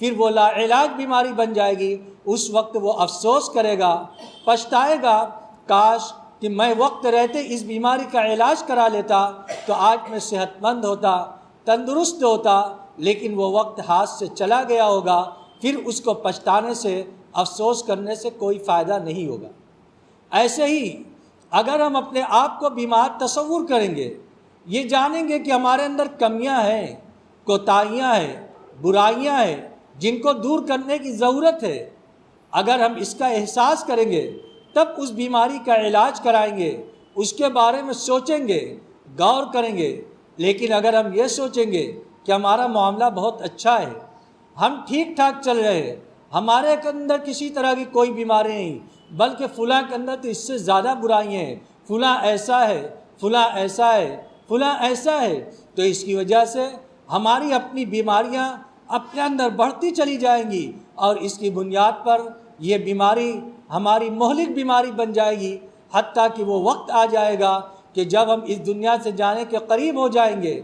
پھر وہ لا علاج بیماری بن جائے گی، اس وقت وہ افسوس کرے گا، پچھتائے گا، کاش کہ میں وقت رہتے اس بیماری کا علاج کرا لیتا تو آج میں صحت مند ہوتا، تندرست ہوتا، لیکن وہ وقت ہاتھ سے چلا گیا ہوگا، پھر اس کو پچھتانے سے، افسوس کرنے سے کوئی فائدہ نہیں ہوگا۔ ایسے ہی اگر ہم اپنے آپ کو بیمار تصور کریں گے، یہ جانیں گے کہ ہمارے اندر کمیاں ہیں، کوتاہیاں ہیں، برائیاں ہیں جن کو دور کرنے کی ضرورت ہے، اگر ہم اس کا احساس کریں گے تب اس بیماری کا علاج کرائیں گے، اس کے بارے میں سوچیں گے، غور کریں گے۔ لیکن اگر ہم یہ سوچیں گے کہ ہمارا معاملہ بہت اچھا ہے، ہم ٹھیک ٹھاک چل رہے ہیں، ہمارے اندر کسی طرح کی کوئی بیماری نہیں، بلکہ فلاں کے اندر تو اس سے زیادہ برائیاں ہیں، فلاں ایسا ہے، فلاں ایسا ہے، فلاں ایسا ہے، تو اس کی وجہ سے ہماری اپنی بیماریاں اپنے اندر بڑھتی چلی جائیں گی، اور اس کی بنیاد پر یہ بیماری ہماری مہلک بیماری بن جائے گی، حتیٰ کہ وہ وقت آ جائے گا کہ جب ہم اس دنیا سے جانے کے قریب ہو جائیں گے،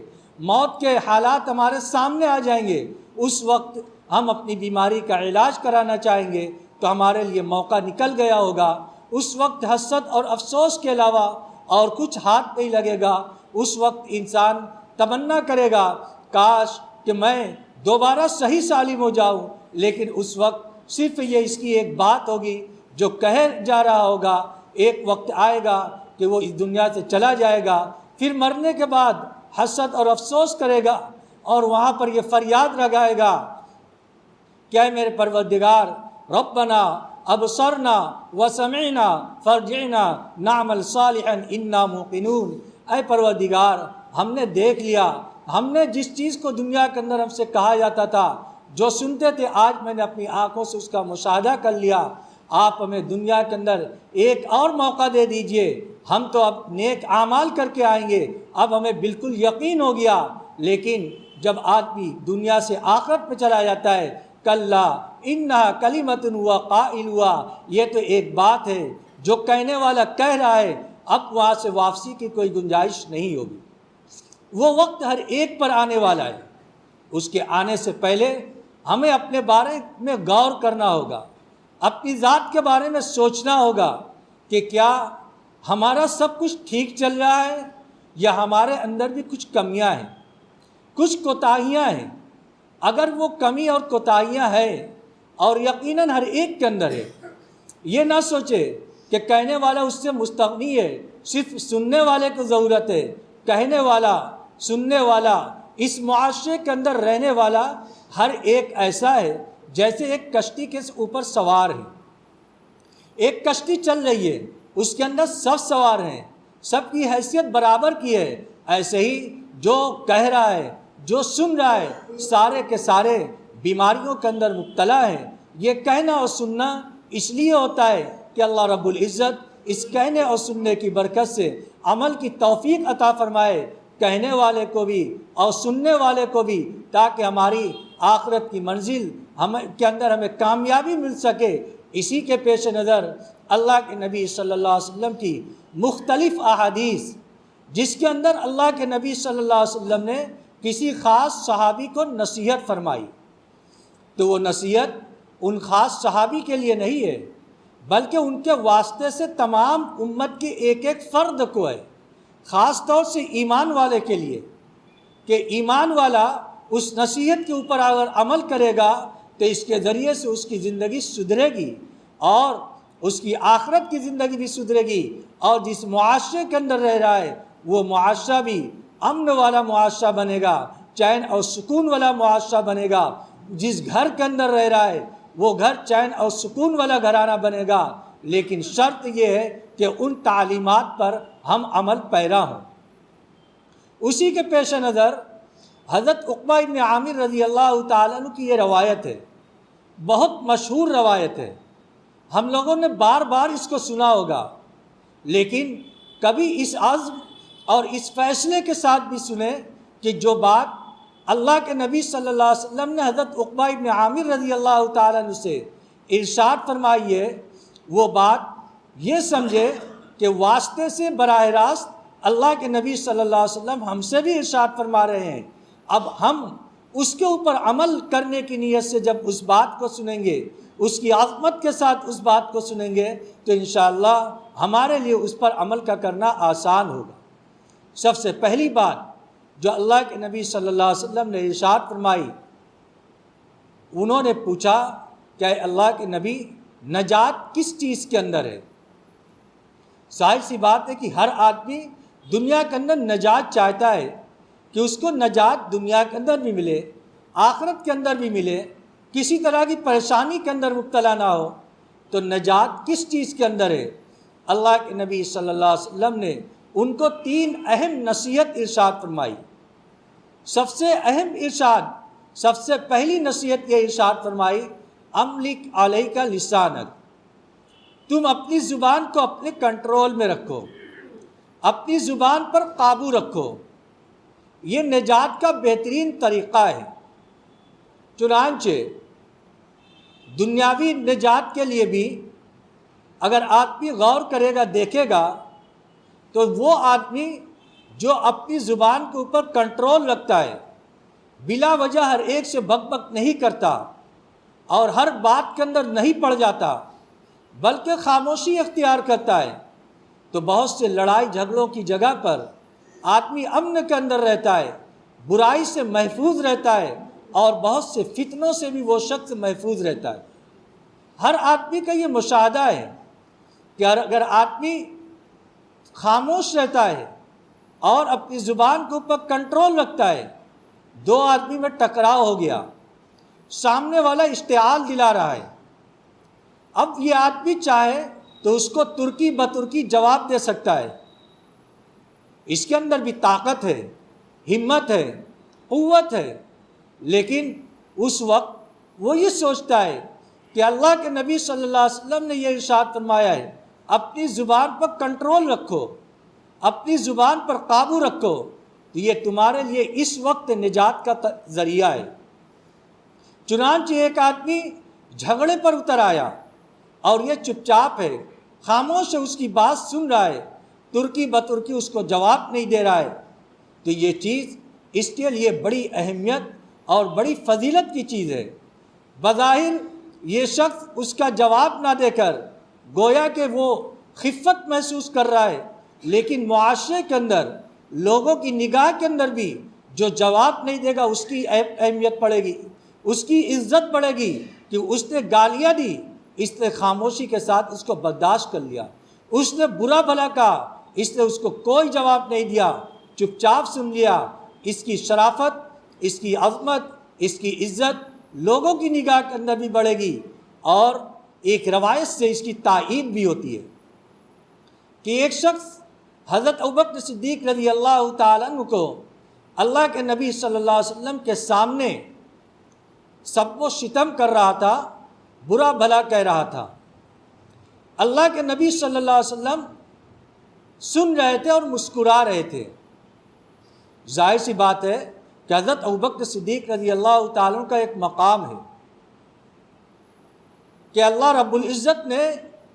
موت کے حالات ہمارے سامنے آ جائیں گے، اس وقت ہم اپنی بیماری کا علاج کرانا چاہیں گے تو ہمارے لیے موقع نکل گیا ہوگا۔ اس وقت حسرت اور افسوس کے علاوہ اور کچھ ہاتھ نہیں لگے گا۔ اس وقت انسان تمنا کرے گا کاش کہ میں دوبارہ صحیح سالم ہو جاؤں، لیکن اس وقت صرف یہ اس کی ایک بات ہوگی جو کہہ جا رہا ہوگا، ایک وقت آئے گا کہ وہ اس دنیا سے چلا جائے گا، پھر مرنے کے بعد حسرت اور افسوس کرے گا، اور وہاں پر یہ فریاد لگائے گا کہ اے میرے پروردگار، ربنا ابصرنا وسمعنا فرجعنا نعمل صالحا انا موقنون، اے پروردگار ہم نے دیکھ لیا، ہم نے جس چیز کو دنیا کے اندر ہم سے کہا جاتا تھا، جو سنتے تھے، آج میں نے اپنی آنکھوں سے اس کا مشاہدہ کر لیا، آپ ہمیں دنیا کے اندر ایک اور موقع دے دیجئے، ہم تو اب نیک اعمال کر کے آئیں گے، اب ہمیں بالکل یقین ہو گیا۔ لیکن جب آدمی دنیا سے آخرت پہ چلا جاتا ہے، کلا انہا کلمۃ ہوا قائل ہوا، یہ تو ایک بات ہے جو کہنے والا کہہ رہا ہے، اب وہاں سے واپسی کی کوئی گنجائش نہیں ہوگی۔ وہ وقت ہر ایک پر آنے والا ہے، اس کے آنے سے پہلے ہمیں اپنے بارے میں غور کرنا ہوگا، اپنی ذات کے بارے میں سوچنا ہوگا کہ کیا ہمارا سب کچھ ٹھیک چل رہا ہے یا ہمارے اندر بھی کچھ کمیاں ہیں، کچھ کوتاہیاں ہیں۔ اگر وہ کمی اور کوتاہیاں ہیں، اور یقیناً ہر ایک کے اندر ہے، یہ نہ سوچے کہ کہنے والا اس سے مستغنی ہے، صرف سننے والے کو ضرورت ہے۔ کہنے والا، سننے والا، اس معاشرے کے اندر رہنے والا ہر ایک ایسا ہے جیسے ایک کشتی کے اوپر سوار ہے۔ ایک کشتی چل رہی ہے، اس کے اندر سب سوار ہیں، سب کی حیثیت برابر کی ہے۔ ایسے ہی جو کہہ رہا ہے، جو سن رہا ہے، سارے کے سارے بیماریوں کے اندر مبتلا ہیں۔ یہ کہنا اور سننا اس لیے ہوتا ہے کہ اللہ رب العزت اس کہنے اور سننے کی برکت سے عمل کی توفیق عطا فرمائے، کہنے والے کو بھی اور سننے والے کو بھی، تاکہ ہماری آخرت کی منزل کے اندر ہمیں کامیابی مل سکے۔ اسی کے پیش نظر اللہ کے نبی صلی اللہ علیہ وسلم کی مختلف احادیث، جس کے اندر اللہ کے نبی صلی اللہ علیہ وسلم نے کسی خاص صحابی کو نصیحت فرمائی، تو وہ نصیحت ان خاص صحابی کے لیے نہیں ہے، بلکہ ان کے واسطے سے تمام امت کے ایک ایک فرد کو ہے، خاص طور سے ایمان والے کے لیے، کہ ایمان والا اس نصیحت کے اوپر اگر عمل کرے گا تو اس کے ذریعے سے اس کی زندگی سدھرے گی، اور اس کی آخرت کی زندگی بھی سدھرے گی، اور جس معاشرے کے اندر رہ رہا ہے وہ معاشرہ بھی امن والا معاشرہ بنے گا، چین اور سکون والا معاشرہ بنے گا۔ جس گھر کے اندر رہ رہا ہے وہ گھر چین اور سکون والا گھرانہ بنے گا، لیکن شرط یہ ہے کہ ان تعلیمات پر ہم عمل پیرا ہوں۔ اسی کے پیش نظر حضرت عقبہ ابن عامر رضی اللہ تعالیٰ عنہ کی یہ روایت ہے، بہت مشہور روایت ہے، ہم لوگوں نے بار بار اس کو سنا ہوگا، لیکن کبھی اس عزم اور اس فیصلے کے ساتھ بھی سنیں کہ جو بات اللہ کے نبی صلی اللہ علیہ وسلم نے حضرت عقبہ ابن عامر رضی اللہ تعالیٰ عنہ سے ارشاد فرمائی ہے، وہ بات یہ سمجھے کہ واسطے سے براہ راست اللہ کے نبی صلی اللہ علیہ وسلم ہم سے بھی ارشاد فرما رہے ہیں۔ اب ہم اس کے اوپر عمل کرنے کی نیت سے جب اس بات کو سنیں گے، اس کی عظمت کے ساتھ اس بات کو سنیں گے، تو انشاءاللہ ہمارے لیے اس پر عمل کرنا آسان ہوگا۔ سب سے پہلی بات جو اللہ کے نبی صلی اللہ علیہ وسلم نے ارشاد فرمائی، انہوں نے پوچھا کہ اے اللہ کے نبی، نجات کس چیز کے اندر ہے؟ ظاہر سی بات ہے کہ ہر آدمی دنیا کے اندر نجات چاہتا ہے کہ اس کو نجات دنیا کے اندر بھی ملے، آخرت کے اندر بھی ملے، کسی طرح کی پریشانی کے اندر مبتلا نہ ہو۔ تو نجات کس چیز کے اندر ہے؟ اللہ کے نبی صلی اللہ علیہ وسلم نے ان کو 3 اہم نصیحت ارشاد فرمائی۔ سب سے اہم ارشاد، سب سے پہلی نصیحت یہ ارشاد فرمائی، املک علیک لسانک، تم اپنی زبان کو اپنے کنٹرول میں رکھو، اپنی زبان پر قابو رکھو، یہ نجات کا بہترین طریقہ ہے۔ چنانچہ دنیاوی نجات کے لیے بھی اگر آدمی غور کرے گا، دیکھے گا، تو وہ آدمی جو اپنی زبان کے اوپر کنٹرول رکھتا ہے، بلا وجہ ہر ایک سے بک بک نہیں کرتا اور ہر بات کے اندر نہیں پڑ جاتا، بلکہ خاموشی اختیار کرتا ہے، تو بہت سے لڑائی جھگڑوں کی جگہ پر آدمی امن کے اندر رہتا ہے، برائی سے محفوظ رہتا ہے، اور بہت سے فتنوں سے بھی وہ شخص محفوظ رہتا ہے۔ ہر آدمی کا یہ مشاہدہ ہے کہ اگر آدمی خاموش رہتا ہے اور اپنی زبان کے اوپر کنٹرول رکھتا ہے، 2 آدمی میں ٹکراؤ ہو گیا، سامنے والا اشتعال دلا رہا ہے، اب یہ آدمی چاہے تو اس کو ترکی بترکی جواب دے سکتا ہے، اس کے اندر بھی طاقت ہے، ہمت ہے، قوت ہے، لیکن اس وقت وہ یہ سوچتا ہے کہ اللہ کے نبی صلی اللہ علیہ وسلم نے یہ ارشاد فرمایا ہے، اپنی زبان پر کنٹرول رکھو، اپنی زبان پر قابو رکھو، تو یہ تمہارے لیے اس وقت نجات کا ذریعہ ہے۔ چنانچہ ایک آدمی جھگڑے پر اتر آیا اور یہ چپ چاپ ہے، خاموش ہے، اس کی بات سن رہا ہے، ترکی بترکی اس کو جواب نہیں دے رہا ہے، تو یہ چیز اس کے لیے بڑی اہمیت اور بڑی فضیلت کی چیز ہے۔ بظاہر یہ شخص اس کا جواب نہ دے کر گویا کہ وہ خفت محسوس کر رہا ہے، لیکن معاشرے کے اندر، لوگوں کی نگاہ کے اندر بھی جو جواب نہیں دے گا اس کی اہمیت بڑھے گی، اس کی عزت بڑھے گی کہ اس نے گالیاں دی، اس نے خاموشی کے ساتھ اس کو برداشت کر لیا، اس نے برا بھلا کہا، اس نے اس کو کوئی جواب نہیں دیا، چپ چاپ سن لیا۔ اس کی شرافت، اس کی عظمت، اس کی عزت لوگوں کی نگاہ کے اندر بھی بڑھے گی، اور ایک روایت سے اس کی تائید بھی ہوتی ہے کہ ایک شخص حضرت ابوبکر صدیق رضی اللہ تعالیٰ عنہ کو اللہ کے نبی صلی اللہ علیہ وسلم کے سامنے سب و شتم کر رہا تھا، برا بھلا کہہ رہا تھا۔ اللہ کے نبی صلی اللہ علیہ وسلم سن رہے تھے اور مسکرا رہے تھے۔ ظاہر سی بات ہے کہ حضرت ابوبکر صدیق رضی اللہ تعالیٰ عنہ کا ایک مقام ہے کہ اللہ رب العزت نے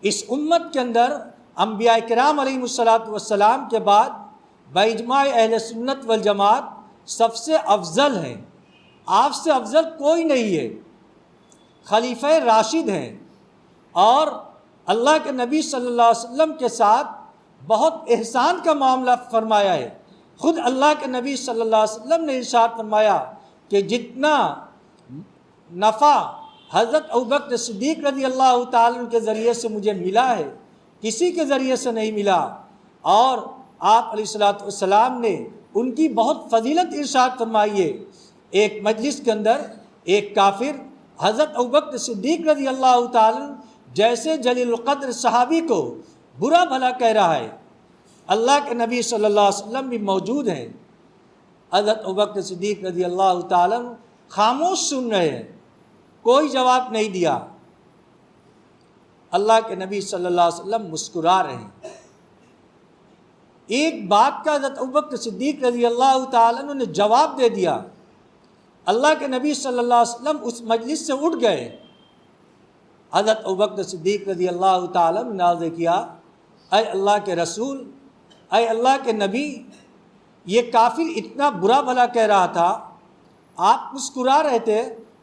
اس امت کے اندر انبیاء کرام علیہ السلام کے بعد باجماع اہل سنت والجماعت سب سے افضل ہیں، آپ سے افضل کوئی نہیں ہے، خلیفہ راشد ہیں، اور اللہ کے نبی صلی اللہ علیہ وسلم کے ساتھ بہت احسان کا معاملہ فرمایا ہے۔ خود اللہ کے نبی صلی اللہ علیہ وسلم نے ارشاد فرمایا کہ جتنا نفع حضرت ابوبکر صدیق رضی اللہ تعالیٰ عنہ کے ذریعے سے مجھے ملا ہے، کسی کے ذریعے سے نہیں ملا۔ اور آپ علیہ السلام نے ان کی بہت فضیلت ارشاد فرمائی ہے۔ ایک مجلس کے اندر ایک کافر حضرت ابوبکر صدیق رضی اللہ تعالیٰ عنہ جیسے جلیل القدر صحابی کو برا بھلا کہہ رہا ہے، اللہ کے نبی صلی اللہ علیہ وسلم بھی موجود ہیں، حضرت ابوبکر صدیق رضی اللہ تعالیٰ عنہ خاموش سن رہے ہیں، کوئی جواب نہیں دیا، اللہ کے نبی صلی اللہ علیہ وسلم مسکرا رہے ہیں۔ ایک بات کا حضرت ابوبکر صدیق رضی اللہ تعالیٰ عنہ نے جواب دے دیا، اللہ کے نبی صلی اللہ علیہ وسلم اس مجلس سے اٹھ گئے۔ حضرت ابوبکر صدیق رضی اللہ تعالیٰ عنہ نے عرض کیا، اے اللہ کے رسول، اے اللہ کے نبی، یہ کافر اتنا برا بھلا کہہ رہا تھا، آپ مسکرا رہے تھے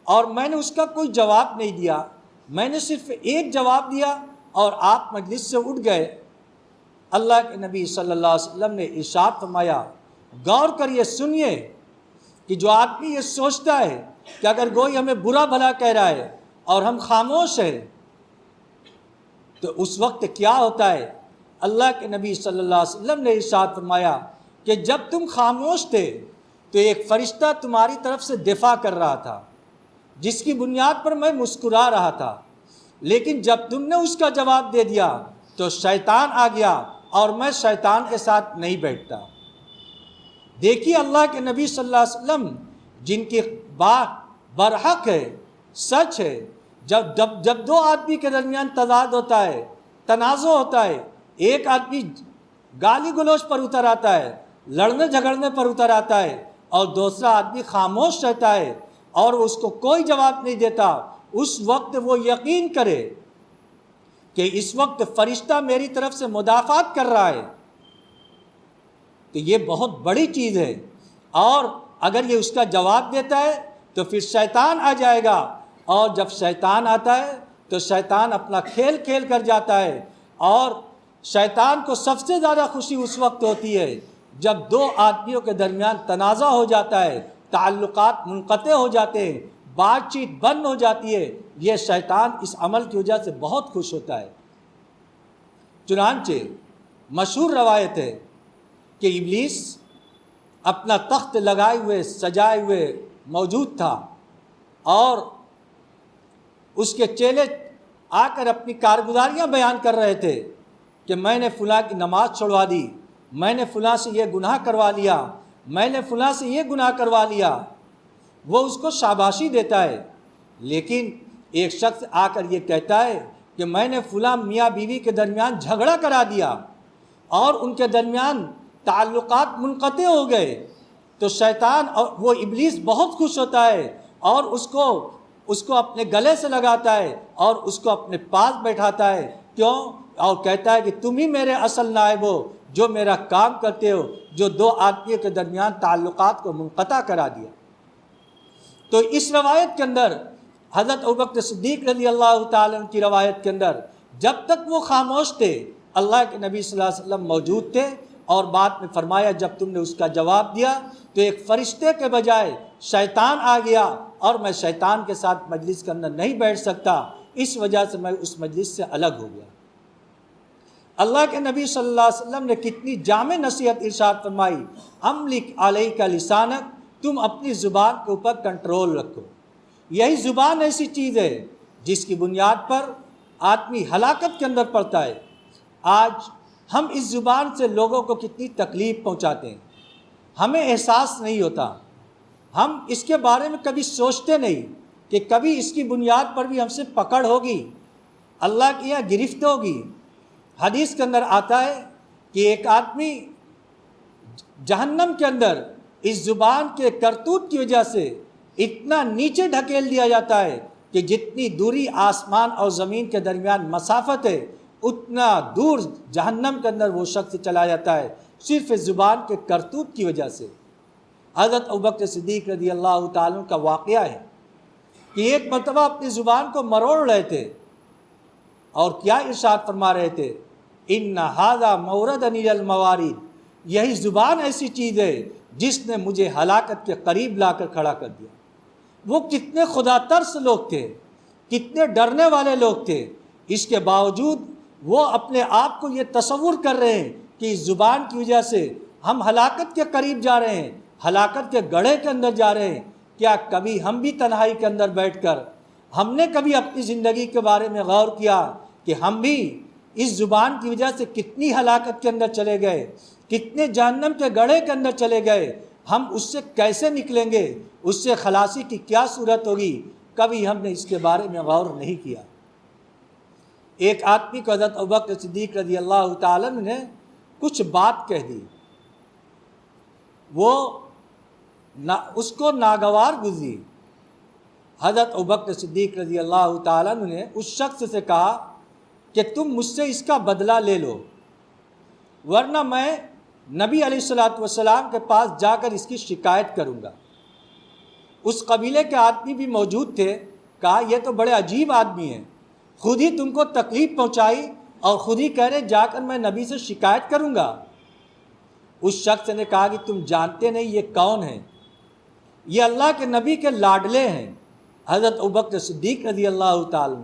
اور میں نے اس کا کوئی جواب نہیں دیا، میں نے صرف ایک جواب دیا اور آپ مجلس سے اٹھ گئے۔ اللہ کے نبی صلی اللہ علیہ وسلم نے ارشاد فرمایا، غور کریے، سنیے کہ جو آدمی یہ سوچتا ہے کہ اگر کوئی ہمیں برا بھلا کہہ رہا ہے اور ہم خاموش ہیں تو اس وقت کیا ہوتا ہے۔ اللہ کے نبی صلی اللہ علیہ وسلم نے ارشاد فرمایا کہ جب تم خاموش تھے تو ایک فرشتہ تمہاری طرف سے دفاع کر رہا تھا، جس کی بنیاد پر میں مسکرا رہا تھا، لیکن جب تم نے اس کا جواب دے دیا تو شیطان آ گیا اور میں شیطان کے ساتھ نہیں بیٹھتا۔ دیکھیے اللہ کے نبی صلی اللہ علیہ وسلم جن کی بات برحق ہے، سچ ہے، جب دو آدمی کے درمیان تضاد ہوتا ہے، تنازع ہوتا ہے، ایک آدمی گالی گلوچ پر اتر آتا ہے، لڑنے جھگڑنے پر اتر آتا ہے، اور دوسرا آدمی خاموش رہتا ہے اور اس کو کوئی جواب نہیں دیتا، اس وقت وہ یقین کرے کہ اس وقت فرشتہ میری طرف سے مدافعت کر رہا ہے، تو یہ بہت بڑی چیز ہے۔ اور اگر یہ اس کا جواب دیتا ہے تو پھر شیطان آ جائے گا، اور جب شیطان آتا ہے تو شیطان اپنا کھیل کھیل کر جاتا ہے، اور شیطان کو سب سے زیادہ خوشی اس وقت ہوتی ہے جب دو آدمیوں کے درمیان تنازع ہو جاتا ہے، تعلقات منقطع ہو جاتے ہیں، بات چیت بند ہو جاتی ہے۔ یہ شیطان اس عمل کی وجہ سے بہت خوش ہوتا ہے۔ چنانچہ مشہور روایت ہے کہ ابلیس اپنا تخت لگائے ہوئے سجائے ہوئے موجود تھا، اور اس کے چیلے آ کر اپنی کارگزاریاں بیان کر رہے تھے کہ میں نے فلاں کی نماز چھڑوا دی، میں نے فلاں سے یہ گناہ کروا لیا، میں نے فلاں سے یہ گناہ کروا لیا۔ وہ اس کو شاباشی دیتا ہے، لیکن ایک شخص آ کر یہ کہتا ہے کہ میں نے فلاں میاں بیوی کے درمیان جھگڑا کرا دیا اور ان کے درمیان تعلقات منقطع ہو گئے، تو شیطان اور وہ ابلیس بہت خوش ہوتا ہے اور اس کو اپنے گلے سے لگاتا ہے اور اس کو اپنے پاس بیٹھاتا ہے۔ کیوں؟ اور کہتا ہے کہ تم ہی میرے اصل نائب ہو، جو میرا کام کرتے ہو، جو دو آدمیوں کے درمیان تعلقات کو منقطع کرا دیا۔ تو اس روایت کے اندر حضرت ابوبکر صدیق رضی اللہ تعالیٰ عنہ کی روایت کے اندر جب تک وہ خاموش تھے، اللہ کے نبی صلی اللہ علیہ وسلم موجود تھے، اور بعد میں فرمایا جب تم نے اس کا جواب دیا تو ایک فرشتے کے بجائے شیطان آ گیا، اور میں شیطان کے ساتھ مجلس کے اندر نہیں بیٹھ سکتا، اس وجہ سے میں اس مجلس سے الگ ہو گیا۔ اللہ کے نبی صلی اللہ علیہ وسلم نے کتنی جامع نصیحت ارشاد فرمائی، املک علیک لسانک، تم اپنی زبان کے اوپر کنٹرول رکھو۔ یہی زبان ایسی چیز ہے جس کی بنیاد پر آدمی ہلاکت کے اندر پڑتا ہے۔ آج ہم اس زبان سے لوگوں کو کتنی تکلیف پہنچاتے ہیں، ہمیں احساس نہیں ہوتا، ہم اس کے بارے میں کبھی سوچتے نہیں کہ کبھی اس کی بنیاد پر بھی ہم سے پکڑ ہوگی، اللہ کی یہاں گرفت ہوگی۔ حدیث کے اندر آتا ہے کہ ایک آدمی جہنم کے اندر اس زبان کے کرتوت کی وجہ سے اتنا نیچے ڈھکیل دیا جاتا ہے کہ جتنی دوری آسمان اور زمین کے درمیان مسافت ہے، اتنا دور جہنم کے اندر وہ شخص چلا جاتا ہے، صرف اس زبان کے کرتوت کی وجہ سے۔ حضرت ابوبکر صدیق رضی اللہ تعالیٰ کا واقعہ ہے کہ ایک مرتبہ اپنی زبان کو مروڑ رہے تھے اور کیا ارشاد فرما رہے تھے، ان ھذا موردنی الموارد، یہی زبان ایسی چیز ہے جس نے مجھے ہلاکت کے قریب لا کر کھڑا کر دیا۔ وہ کتنے خدا ترس لوگ تھے، کتنے ڈرنے والے لوگ تھے، اس کے باوجود وہ اپنے آپ کو یہ تصور کر رہے ہیں کہ اس زبان کی وجہ سے ہم ہلاکت کے قریب جا رہے ہیں، ہلاکت کے گڑھے کے اندر جا رہے ہیں۔ کیا کبھی ہم بھی تنہائی کے اندر بیٹھ کر ہم نے کبھی اپنی زندگی کے بارے میں غور کیا کہ ہم بھی اس زبان کی وجہ سے کتنی ہلاکت کے اندر چلے گئے، کتنے جہنم کے گڑھے کے اندر چلے گئے، ہم اس سے کیسے نکلیں گے، اس سے خلاصی کی کیا صورت ہوگی؟ کبھی ہم نے اس کے بارے میں غور نہیں کیا۔ ایک آدمی کو حضرت ابوبکر صدیق رضی اللہ تعالیٰ نے کچھ بات کہہ دی، وہ اس کو ناگوار گزری۔ حضرت ابوبکر صدیق رضی اللہ تعالیٰ نے اس شخص سے کہا کہ تم مجھ سے اس کا بدلہ لے لو، ورنہ میں نبی علیہ الصلوۃ والسلام کے پاس جا کر اس کی شکایت کروں گا۔ اس قبیلے کے آدمی بھی موجود تھے. کہا یہ تو بڑے عجیب آدمی ہیں, خود ہی تم کو تکلیف پہنچائی اور خود ہی کہہ رہے جا کر میں نبی سے شکایت کروں گا. اس شخص نے کہا کہ تم جانتے نہیں یہ کون ہیں؟ یہ اللہ کے نبی کے لاڈلے ہیں, حضرت ابوبکر صدیق رضی اللہ تعالیٰ.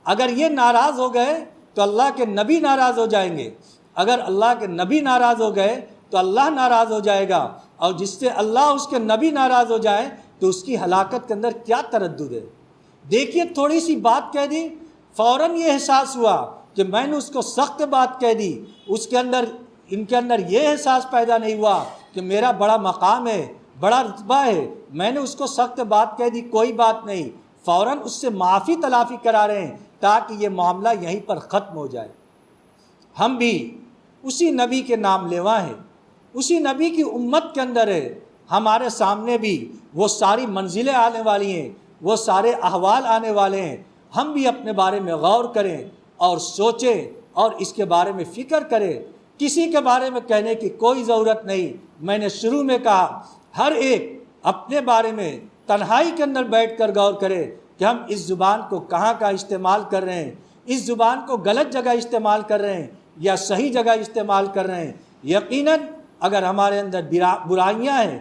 اگر یہ ناراض ہو گئے تو اللہ کے نبی ناراض ہو جائیں گے, اگر اللہ کے نبی ناراض ہو گئے تو اللہ ناراض ہو جائے گا, اور جس سے اللہ اس کے نبی ناراض ہو جائے تو اس کی ہلاکت کے اندر کیا تردد ہے. دیکھیے تھوڑی سی بات کہہ دی, فوراً یہ احساس ہوا کہ میں نے اس کو سخت بات کہہ دی. ان کے اندر یہ احساس پیدا نہیں ہوا کہ میرا بڑا مقام ہے, بڑا رتبہ ہے, میں نے اس کو سخت بات کہہ دی, کوئی بات نہیں. فوراً اس سے معافی تلافی کرا رہے ہیں تاکہ یہ معاملہ یہیں پر ختم ہو جائے. ہم بھی اسی نبی کے نام لیوا ہیں, اسی نبی کی امت کے اندر ہے. ہمارے سامنے بھی وہ ساری منزلیں آنے والی ہیں, وہ سارے احوال آنے والے ہیں. ہم بھی اپنے بارے میں غور کریں اور سوچیں اور اس کے بارے میں فکر کریں. کسی کے بارے میں کہنے کی کوئی ضرورت نہیں. میں نے شروع میں کہا ہر ایک اپنے بارے میں تنہائی کے اندر بیٹھ کر غور کرے کہ ہم اس زبان کو کہاں کا استعمال کر رہے ہیں, اس زبان کو غلط جگہ استعمال کر رہے ہیں یا صحیح جگہ استعمال کر رہے ہیں. یقیناً اگر ہمارے اندر برائیاں ہیں,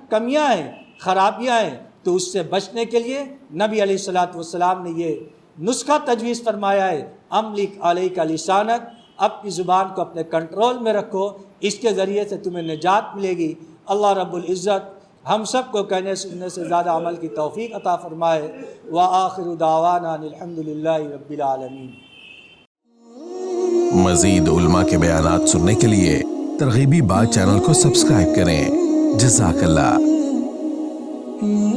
کمیاں ہیں, خرابیاں ہیں, تو اس سے بچنے کے لیے نبی علیہ الصلوۃ والسلام نے یہ نسخہ تجویز فرمایا ہے, املک علیک لسانک, اپنی زبان کو اپنے کنٹرول میں رکھو, اس کے ذریعے سے تمہیں نجات ملے گی. اللہ رب العزت ہم سب کو کہنے سننے سے زیادہ عمل کی توفیق عطا فرمائے. وآخر دعوانا الحمدللہ رب العالمین. مزید علماء کے بیانات سننے کے لیے ترغیبی بات چینل کو سبسکرائب کریں. جزاک اللہ. Oh